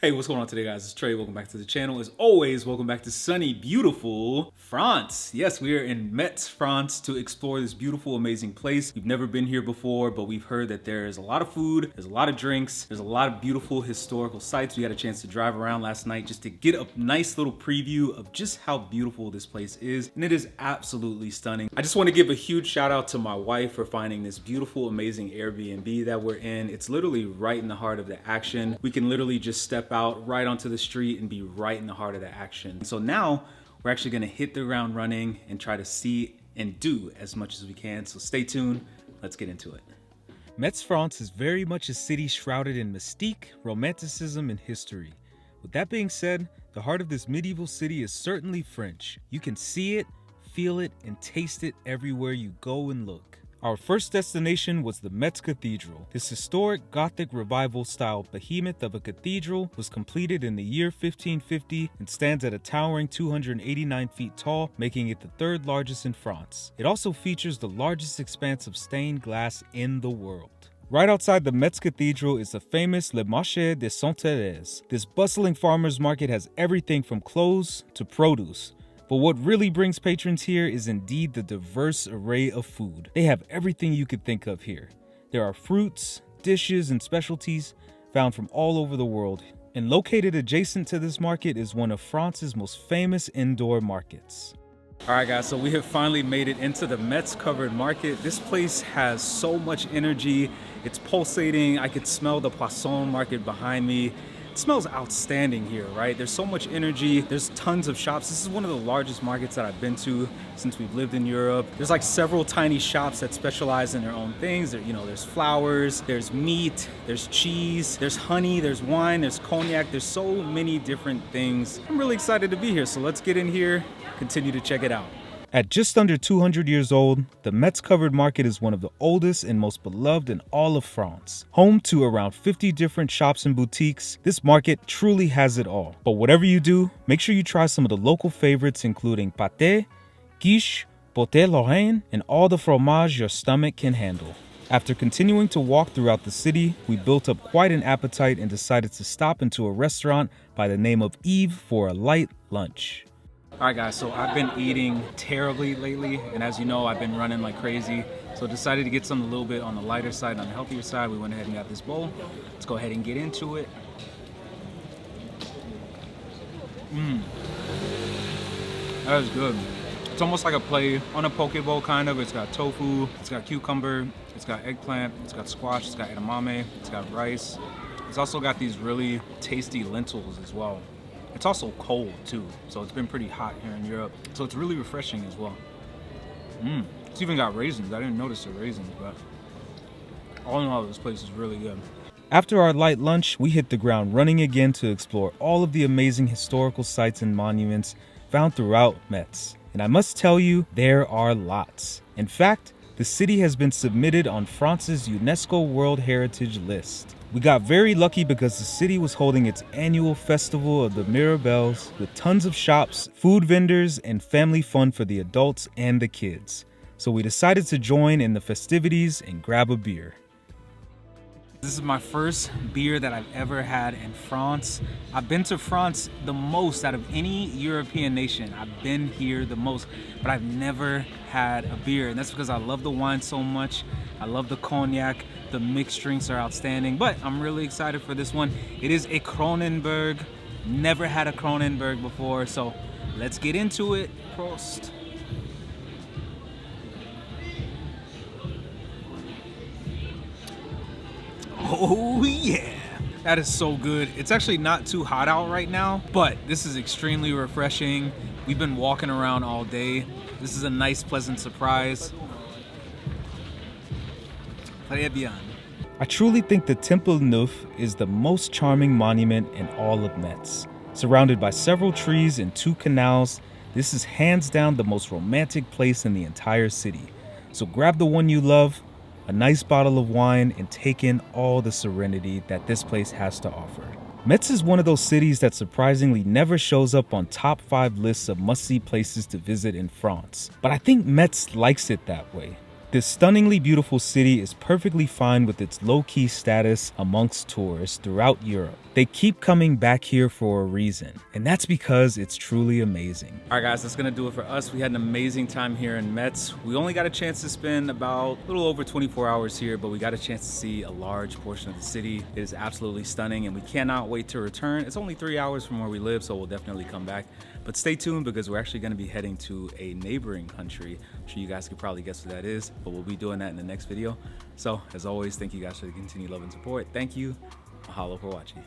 Hey, what's going on today, guys? It's Trey. Welcome back to the channel. As always, welcome back to sunny, beautiful France. Yes, we are in Metz, France to explore this beautiful, amazing place. We've never been here before, but we've heard that there's a lot of food, there's a lot of drinks, there's a lot of beautiful historical sites. We had a chance to drive around last night just to get a nice little preview of just how beautiful this place is, and it is absolutely stunning. I just want to give a huge shout out to my wife for finding this beautiful, amazing Airbnb that we're in. It's literally right in the heart of the action. We can literally just step out right onto the street and be right in the heart of the action. So now we're actually going to hit the ground running and try to see and do as much as we can. So stay tuned. Let's get into it. Metz, France is very much a city shrouded in mystique, romanticism, and history. With that being said, the heart of this medieval city is certainly French. You can see it, feel it, and taste it everywhere you go and look. Our first destination was the Metz Cathedral. This historic Gothic revival-style behemoth of a cathedral was completed in the year 1550 and stands at a towering 289 feet tall, making it the third largest in France. It also features the largest expanse of stained glass in the world. Right outside the Metz Cathedral is the famous Le Marché de Sainte-Thérèse. This bustling farmers market has everything from clothes to produce. But what really brings patrons here is indeed the diverse array of food. They have everything you could think of here. There are fruits, dishes, and specialties found from all over the world. And located adjacent to this market is one of France's most famous indoor markets. All right, guys, so we have finally made it into the Metz covered market. This place has so much energy. It's pulsating. I could smell the Poisson market behind me. It smells outstanding here, right? There's so much energy. There's tons of shops. This is one of the largest markets that I've been to since we've lived in Europe. There's like several tiny shops that specialize in their own things. There, there's flowers, there's meat, there's cheese, there's honey, there's wine, there's cognac. There's so many different things. I'm really excited to be here. So let's get in here, continue to check it out. At just under 200 years old, the Metz covered market is one of the oldest and most beloved in all of France. Home to around 50 different shops and boutiques, this market truly has it all. But whatever you do, make sure you try some of the local favorites including pâté, quiche, pâté Lorraine, and all the fromage your stomach can handle. After continuing to walk throughout the city, we built up quite an appetite and decided to stop into a restaurant by the name of Yves for a light lunch. All right, guys, so I've been eating terribly lately, and as you know, I've been running like crazy. So decided to get something a little bit on the lighter side, on the healthier side. We went ahead and got this bowl. Let's go ahead and get into it. That is good. It's almost like a play on a poke bowl, kind of. It's got tofu, it's got cucumber, it's got eggplant, it's got squash, it's got edamame, it's got rice. It's also got these really tasty lentils as well. It's also cold too, so it's been pretty hot here in Europe. So it's really refreshing as well. It's even got raisins. I didn't notice the raisins, but all in all, this place is really good. After our light lunch, we hit the ground running again to explore all of the amazing historical sites and monuments found throughout Metz. And I must tell you, there are lots. In fact, the city has been submitted on France's UNESCO World Heritage List. We got very lucky because the city was holding its annual festival of the Mirabelles with tons of shops, food vendors, and family fun for the adults and the kids. So we decided to join in the festivities and grab a beer. This is my first beer that I've ever had in France. I've been to France the most out of any European nation. I've been here the most, but I've never had a beer. And that's because I love the wine so much. I love the cognac. The mixed drinks are outstanding, but I'm really excited for this one. It is a Kronenberg. Never had a Kronenberg before, so let's get into it. Prost. Oh yeah, that is so good. It's actually not too hot out right now, but this is extremely refreshing. We've been walking around all day. This is a nice, pleasant surprise. Très bien. I truly think the Temple Neuf is the most charming monument in all of Metz. Surrounded by several trees and 2 canals, this is hands down the most romantic place in the entire city. So grab the one you love, a nice bottle of wine, and take in all the serenity that this place has to offer. Metz is one of those cities that surprisingly never shows up on top 5 lists of must-see places to visit in France. But I think Metz likes it that way. This stunningly beautiful city is perfectly fine with its low-key status amongst tourists throughout Europe. They keep coming back here for a reason, and that's because it's truly amazing. All right, guys, that's gonna do it for us. We had an amazing time here in Metz. We only got a chance to spend about a little over 24 hours here, but we got a chance to see a large portion of the city. It is absolutely stunning, and we cannot wait to return. It's only 3 hours from where we live, so we'll definitely come back. But stay tuned because we're actually gonna be heading to a neighboring country. I'm sure you guys could probably guess what that is, but we'll be doing that in the next video. So, as always, thank you guys for the continued love and support. Thank you. Mahalo for watching.